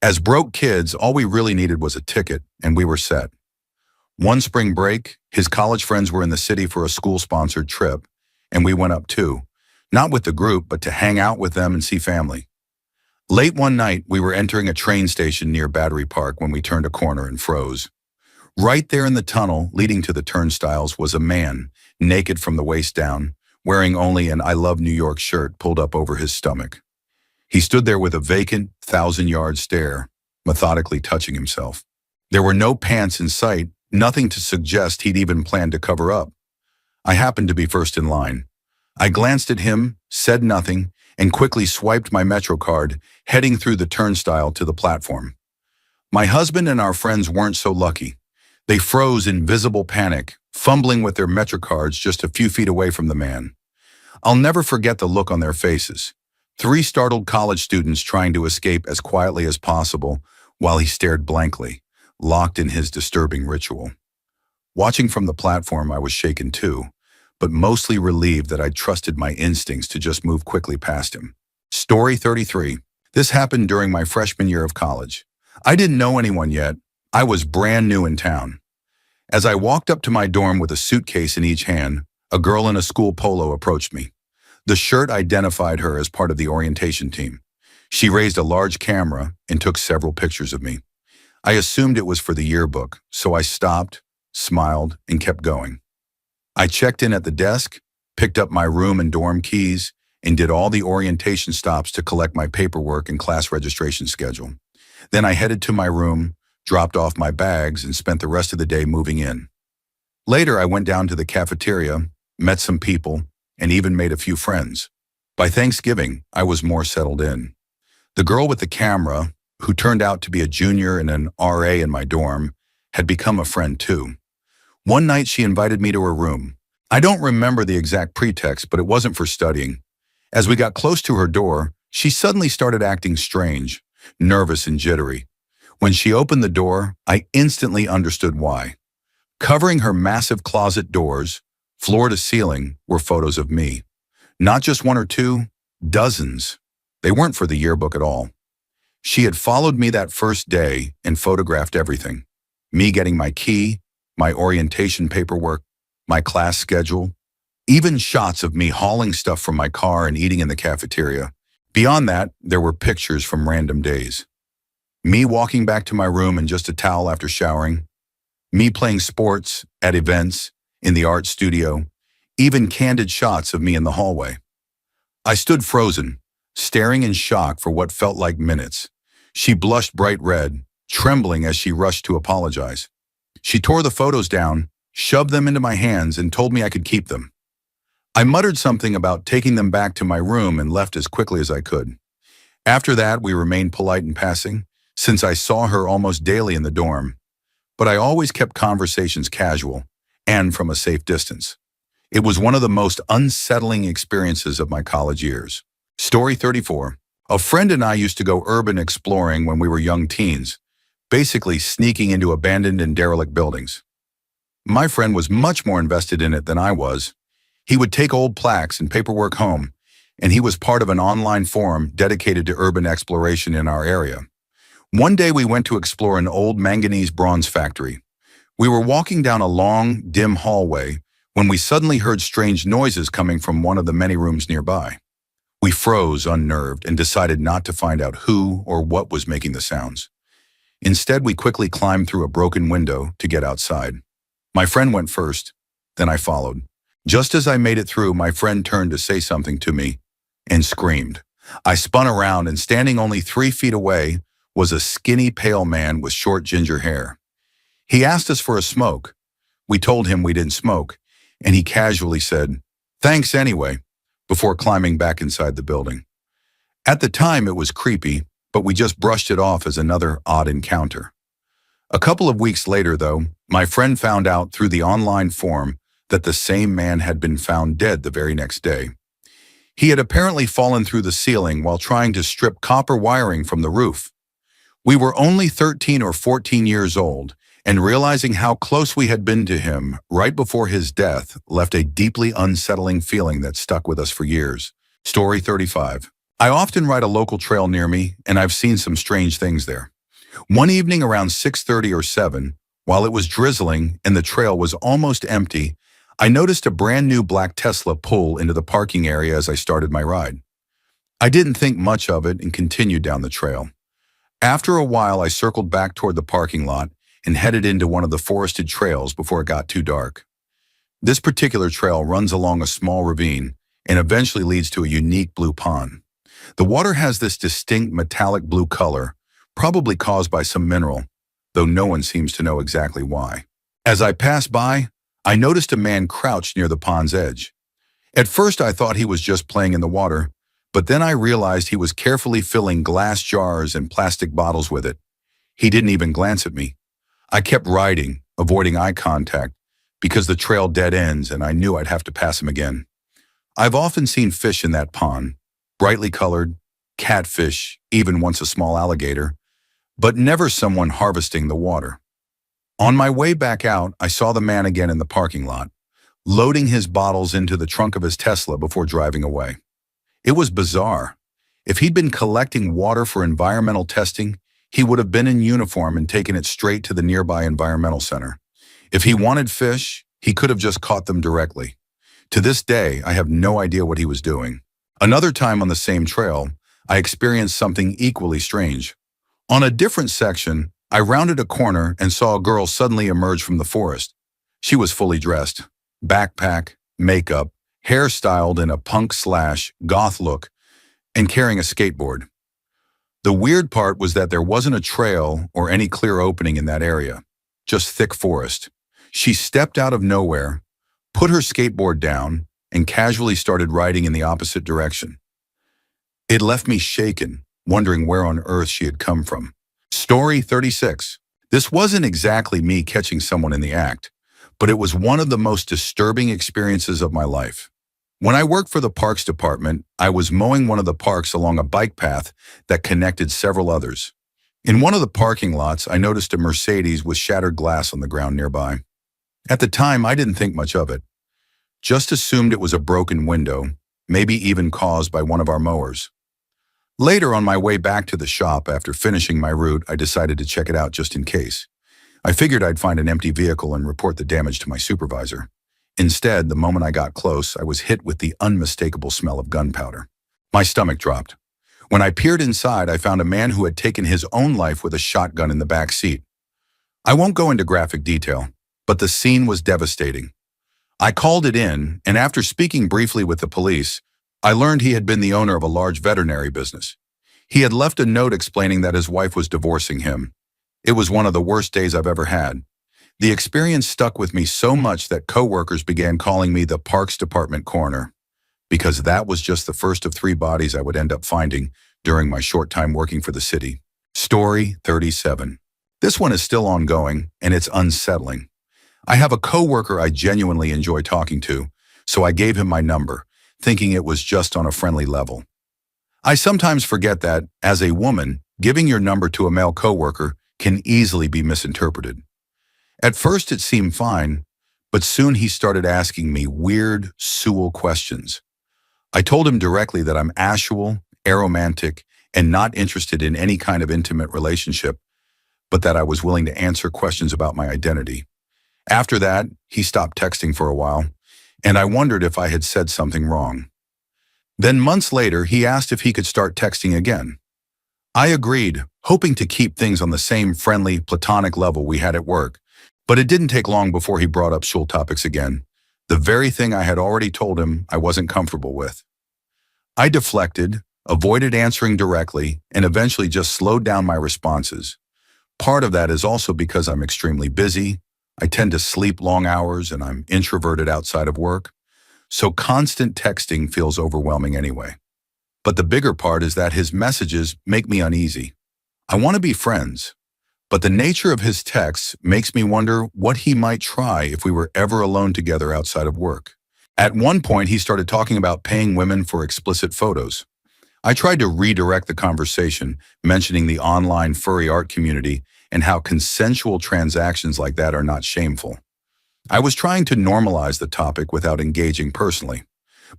As broke kids, all we really needed was a ticket, and we were set. One spring break, his college friends were in the city for a school-sponsored trip, and we went up too, not with the group, but to hang out with them and see family. Late one night, we were entering a train station near Battery Park when we turned a corner and froze. Right there in the tunnel leading to the turnstiles was a man, naked from the waist down, wearing only an "I Love New York" shirt pulled up over his stomach. He stood there with a vacant, 1,000-yard stare, methodically touching himself. There were no pants in sight, nothing to suggest he'd even planned to cover up. I happened to be first in line. I glanced at him, said nothing, and quickly swiped my Metro card, heading through the turnstile to the platform. My husband and our friends weren't so lucky. They froze in visible panic, fumbling with their Metro cards just a few feet away from the man. I'll never forget the look on their faces. 3 startled college students trying to escape as quietly as possible while he stared blankly, locked in his disturbing ritual. Watching from the platform, I was shaken too, but mostly relieved that I'd trusted my instincts to just move quickly past him. Story 33. This happened during my freshman year of college. I didn't know anyone yet. I was brand new in town. As I walked up to my dorm with a suitcase in each hand, a girl in a school polo approached me. The shirt identified her as part of the orientation team. She raised a large camera and took several pictures of me. I assumed it was for the yearbook, so I stopped, smiled, and kept going. I checked in at the desk, picked up my room and dorm keys, and did all the orientation stops to collect my paperwork and class registration schedule. Then I headed to my room, dropped off my bags, and spent the rest of the day moving in. Later, I went down to the cafeteria, met some people, and even made a few friends. By Thanksgiving, I was more settled in. The girl with the camera, who turned out to be a junior and an RA in my dorm, had become a friend too. One night, she invited me to her room. I don't remember the exact pretext, but it wasn't for studying. As we got close to her door, she suddenly started acting strange, nervous and jittery. When she opened the door, I instantly understood why. Covering her massive closet doors, floor to ceiling, were photos of me. Not just one or two, dozens. They weren't for the yearbook at all. She had followed me that first day and photographed everything. Me getting my key, my orientation paperwork, my class schedule, even shots of me hauling stuff from my car and eating in the cafeteria. Beyond that, there were pictures from random days. Me walking back to my room in just a towel after showering, me playing sports, at events, in the art studio, even candid shots of me in the hallway. I stood frozen, staring in shock for what felt like minutes. She blushed bright red, trembling as she rushed to apologize. She tore the photos down, shoved them into my hands, and told me I could keep them. I muttered something about taking them back to my room and left as quickly as I could. After that, we remained polite in passing, since I saw her almost daily in the dorm. But I always kept conversations casual and from a safe distance. It was one of the most unsettling experiences of my college years. Story 34. A friend and I used to go urban exploring when we were young teens, basically sneaking into abandoned and derelict buildings. My friend was much more invested in it than I was. He would take old plaques and paperwork home, and he was part of an online forum dedicated to urban exploration in our area. One day we went to explore an old manganese bronze factory. We were walking down a long, dim hallway when we suddenly heard strange noises coming from one of the many rooms nearby. We froze, unnerved, and decided not to find out who or what was making the sounds. Instead, we quickly climbed through a broken window to get outside. My friend went first, then I followed. Just as I made it through, my friend turned to say something to me and screamed. I spun around, and standing only 3 feet away was a skinny, pale man with short ginger hair. He asked us for a smoke. We told him we didn't smoke, and he casually said, "Thanks anyway," before climbing back inside the building. At the time, it was creepy, but we just brushed it off as another odd encounter. A couple of weeks later, though, my friend found out through the online forum that the same man had been found dead the very next day. He had apparently fallen through the ceiling while trying to strip copper wiring from the roof. We were only 13 or 14 years old, and realizing how close we had been to him right before his death left a deeply unsettling feeling that stuck with us for years. Story 35. I often ride a local trail near me, and I've seen some strange things there. One evening around 6:30 or 7, while it was drizzling and the trail was almost empty, I noticed a brand new black Tesla pull into the parking area as I started my ride. I didn't think much of it and continued down the trail. After a while, I circled back toward the parking lot and headed into one of the forested trails before it got too dark. This particular trail runs along a small ravine and eventually leads to a unique blue pond. The water has this distinct metallic blue color, probably caused by some mineral, though no one seems to know exactly why. As I passed by, I noticed a man crouched near the pond's edge. At first, I thought he was just playing in the water, but then I realized he was carefully filling glass jars and plastic bottles with it. He didn't even glance at me. I kept riding, avoiding eye contact, because the trail dead ends and I knew I'd have to pass him again. I've often seen fish in that pond, brightly colored, catfish, even once a small alligator, but never someone harvesting the water. On my way back out, I saw the man again in the parking lot, loading his bottles into the trunk of his Tesla before driving away. It was bizarre. If he'd been collecting water for environmental testing, he would have been in uniform and taken it straight to the nearby environmental center. If he wanted fish, he could have just caught them directly. To this day, I have no idea what he was doing. Another time on the same trail, I experienced something equally strange. On a different section, I rounded a corner and saw a girl suddenly emerge from the forest. She was fully dressed, backpack, makeup, hair styled in a punk/goth look, and carrying a skateboard. The weird part was that there wasn't a trail or any clear opening in that area, just thick forest. She stepped out of nowhere, put her skateboard down, and casually started riding in the opposite direction. It left me shaken, wondering where on earth she had come from. Story 36. This wasn't exactly me catching someone in the act, but it was one of the most disturbing experiences of my life. When I worked for the parks department, I was mowing one of the parks along a bike path that connected several others. In one of the parking lots, I noticed a Mercedes with shattered glass on the ground nearby. At the time, I didn't think much of it. Just assumed it was a broken window, maybe even caused by one of our mowers. Later, on my way back to the shop after finishing my route, I decided to check it out just in case. I figured I'd find an empty vehicle and report the damage to my supervisor. Instead, the moment I got close, I was hit with the unmistakable smell of gunpowder. My stomach dropped. When I peered inside, I found a man who had taken his own life with a shotgun in the back seat. I won't go into graphic detail, but the scene was devastating. I called it in, and after speaking briefly with the police, I learned he had been the owner of a large veterinary business. He had left a note explaining that his wife was divorcing him. It was one of the worst days I've ever had. The experience stuck with me so much that coworkers began calling me the Parks Department coroner, because that was just the first of 3 bodies I would end up finding during my short time working for the city. Story 37. This one is still ongoing, and it's unsettling. I have a coworker I genuinely enjoy talking to, so I gave him my number, thinking it was just on a friendly level. I sometimes forget that, as a woman, giving your number to a male coworker can easily be misinterpreted. At first it seemed fine, but soon he started asking me weird, sexual questions. I told him directly that I'm asexual, aromantic, and not interested in any kind of intimate relationship, but that I was willing to answer questions about my identity. After that, he stopped texting for a while, and I wondered if I had said something wrong. Then months later, he asked if he could start texting again. I agreed, hoping to keep things on the same friendly, platonic level we had at work. But it didn't take long before he brought up shul topics again, the very thing I had already told him I wasn't comfortable with. I deflected, avoided answering directly, and eventually just slowed down my responses. Part of that is also because I'm extremely busy. I tend to sleep long hours and I'm introverted outside of work. So constant texting feels overwhelming anyway. But the bigger part is that his messages make me uneasy. I want to be friends, but the nature of his texts makes me wonder what he might try if we were ever alone together outside of work. At one point, he started talking about paying women for explicit photos. I tried to redirect the conversation, mentioning the online furry art community and how consensual transactions like that are not shameful. I was trying to normalize the topic without engaging personally.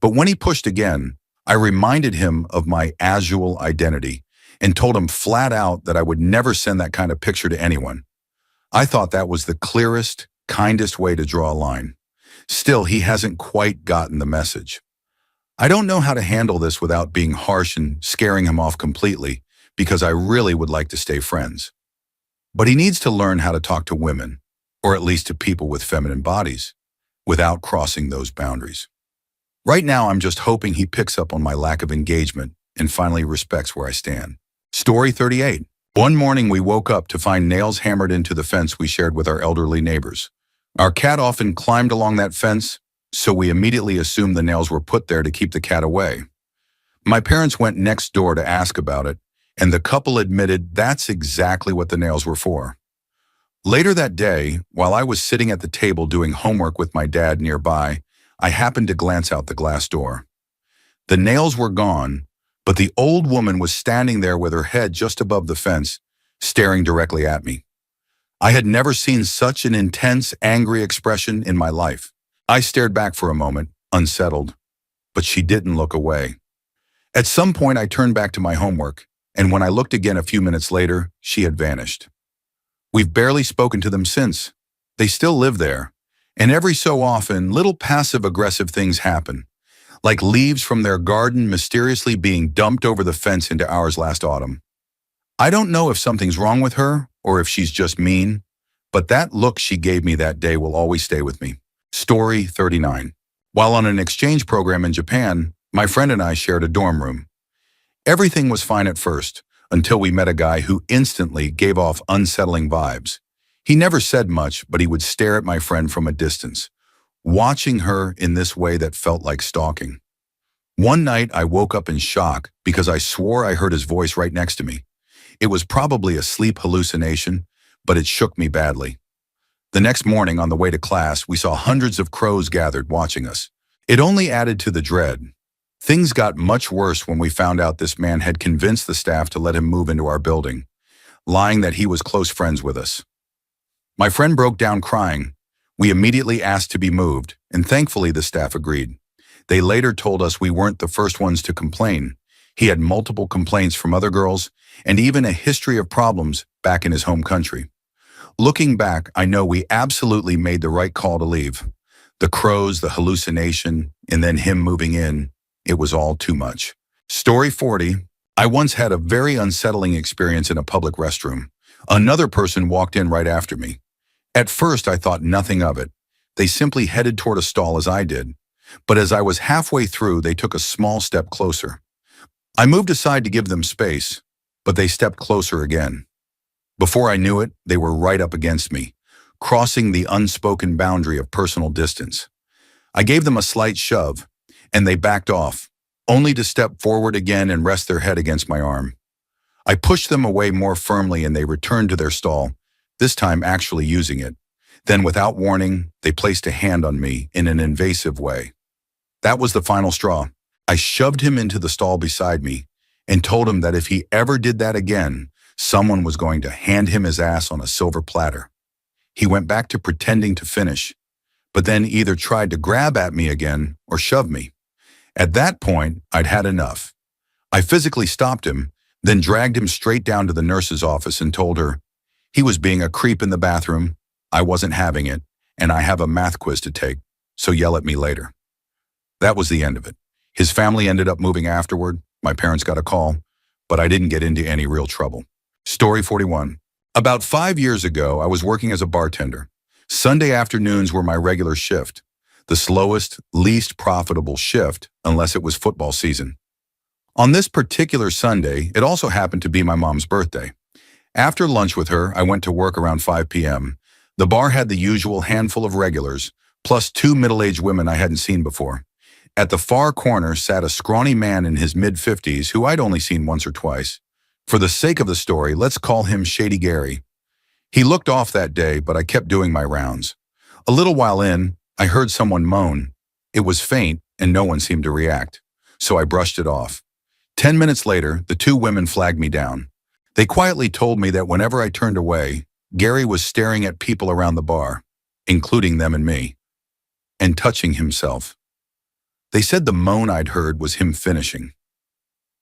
But when he pushed again, I reminded him of my asexual identity and told him flat out that I would never send that kind of picture to anyone. I thought that was the clearest, kindest way to draw a line. Still, he hasn't quite gotten the message. I don't know how to handle this without being harsh and scaring him off completely, because I really would like to stay friends. But he needs to learn how to talk to women, or at least to people with feminine bodies, without crossing those boundaries. Right now, I'm just hoping he picks up on my lack of engagement and finally respects where I stand. Story 38. One morning, we woke up to find nails hammered into the fence we shared with our elderly neighbors. Our cat often climbed along that fence, so we immediately assumed the nails were put there to keep the cat away. My parents went next door to ask about it, and the couple admitted that's exactly what the nails were for. Later that day, while I was sitting at the table doing homework with my dad nearby, I happened to glance out the glass door. The nails were gone, but the old woman was standing there with her head just above the fence, staring directly at me. I had never seen such an intense, angry expression in my life. I stared back for a moment, unsettled, but she didn't look away. At some point, I turned back to my homework, and when I looked again a few minutes later, she had vanished. We've barely spoken to them since. They still live there. And every so often, little passive-aggressive things happen, like leaves from their garden mysteriously being dumped over the fence into ours last autumn. I don't know if something's wrong with her or if she's just mean, but that look she gave me that day will always stay with me. Story 39. While on an exchange program in Japan, my friend and I shared a dorm room. Everything was fine at first, until we met a guy who instantly gave off unsettling vibes. He never said much, but he would stare at my friend from a distance, watching her in this way that felt like stalking. One night, I woke up in shock because I swore I heard his voice right next to me. It was probably a sleep hallucination, but it shook me badly. The next morning, on the way to class, we saw hundreds of crows gathered watching us. It only added to the dread. Things got much worse when we found out this man had convinced the staff to let him move into our building, lying that he was close friends with us. My friend broke down crying. We immediately asked to be moved, and thankfully the staff agreed. They later told us we weren't the first ones to complain. He had multiple complaints from other girls, and even a history of problems back in his home country. Looking back, I know we absolutely made the right call to leave. The crows, the hallucination, and then him moving in, it was all too much. Story 40. I once had a very unsettling experience in a public restroom. Another person walked in right after me. At first, I thought nothing of it. They simply headed toward a stall as I did. But as I was halfway through, they took a small step closer. I moved aside to give them space, but they stepped closer again. Before I knew it, they were right up against me, crossing the unspoken boundary of personal distance. I gave them a slight shove, and they backed off, only to step forward again and rest their head against my arm. I pushed them away more firmly and they returned to their stall, this time actually using it. Then, without warning, they placed a hand on me in an invasive way. That was the final straw. I shoved him into the stall beside me and told him that if he ever did that again, someone was going to hand him his ass on a silver platter. He went back to pretending to finish, but then either tried to grab at me again or shove me. At that point, I'd had enough. I physically stopped him, then dragged him straight down to the nurse's office and told her he was being a creep in the bathroom, I wasn't having it, and I have a math quiz to take, so yell at me later. That was the end of it. His family ended up moving afterward. My parents got a call, but I didn't get into any real trouble. Story 41. About 5 years ago, I was working as a bartender. Sunday afternoons were my regular shift, the slowest, least profitable shift unless it was football season. On this particular Sunday, it also happened to be my mom's birthday. After lunch with her, I went to work around 5 p.m. The bar had the usual handful of regulars, plus 2 middle-aged women I hadn't seen before. At the far corner sat a scrawny man in his mid-50s who I'd only seen once or twice. For the sake of the story, let's call him Shady Gary. He looked off that day, but I kept doing my rounds. A little while in, I heard someone moan. It was faint, and no one seemed to react, so I brushed it off. 10 minutes later, the 2 women flagged me down. They quietly told me that whenever I turned away, Gary was staring at people around the bar, including them and me, and touching himself. They said the moan I'd heard was him finishing.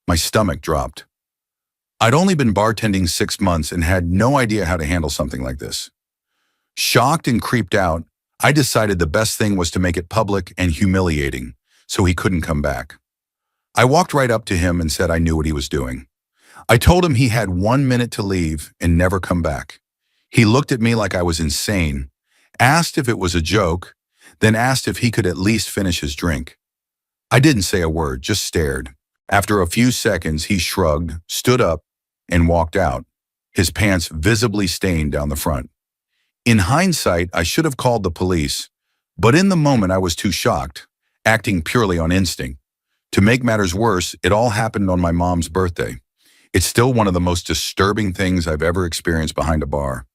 My stomach dropped. I'd only been bartending 6 months and had no idea how to handle something like this. Shocked and creeped out, I decided the best thing was to make it public and humiliating, so he couldn't come back. I walked right up to him and said I knew what he was doing. I told him he had 1 minute to leave and never come back. He looked at me like I was insane, asked if it was a joke, then asked if he could at least finish his drink. I didn't say a word, just stared. After a few seconds, he shrugged, stood up, and walked out, his pants visibly stained down the front. In hindsight, I should have called the police, but in the moment I was too shocked, acting purely on instinct. To make matters worse, it all happened on my mom's birthday. It's still one of the most disturbing things I've ever experienced behind a bar.